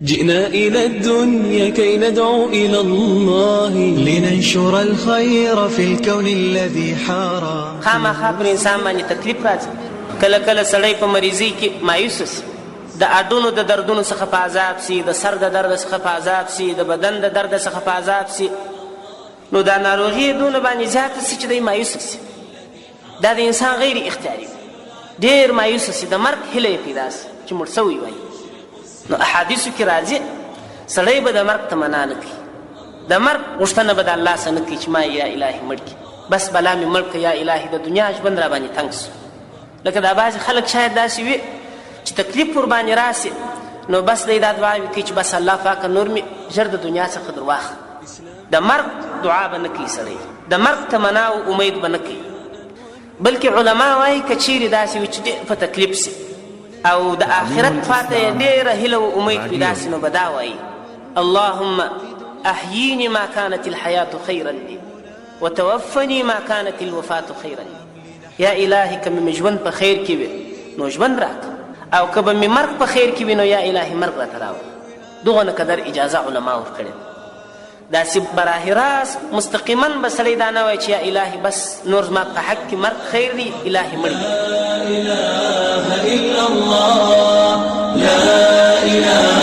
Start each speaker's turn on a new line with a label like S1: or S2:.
S1: جئنا إلى الدنيا كي ندعو إلى الله
S2: لننشر الخير في الكون الذي حارى.
S3: خامخا پر انسان باندې تکلیف راځي. کله کله سړی په مریضۍ کې مایوس سي، د اډونو د دردونو څخه په عذاب سي، د سر د درد څخه په عذاب سي، د بدن د درد څخه په عذاب سي. نو دا ناروغي دونه باندې زیاته سي چې دی مایوس سي. دا د انسان غیر اختیاري ډېر مایوس سي، د مرګ هیله یې پیدا سي چې مړ سوی وایي. نو احادیثو کې راځي سړی به د مرګ تمنا نه کوي، د مرګ غوښتنه به د الله څخه نه کوي چې ما یا الهي مړ کړي، بس بلا مې مړ کړه یا الهي د دنیا ژوند را باندې تنګ سو. لکه دا بعضې خلک شاید داسې وي چې تکلیف ور باندې راسي نو بس دی دا دعاوې کوي چې بس الله پاکه نور مې ژر د دنیا څخه در واخله. د مرګ دعا به نه کوي سړی، د مرګ تمنا او امید به نه کوي. بلکې علما وایي که چیرې داسې وي چې ډېر په تکلیف سي او د آخرت خواته یې ډېره هیله و امید پیدا سي نو به دا وایي اللهم احییني ما كانت الحیات خیرا لي وتوفني ما كانت الوفاة خیرا لي. یا الهي که مې ژوند په خیر کې وي نو ژوند راکړه، او که به مې مرګ په خیر کې وي نو یا الهي مرګ راته راوړه. دغه نه قدر اجازه علما ورکړې. داسې براه راست مستقیما به سړی دا نه وایي چې یا الهي بس نور زما په حق کې مرګ خیر دی، الهي مړ
S1: لا إله إلا الله، لا إله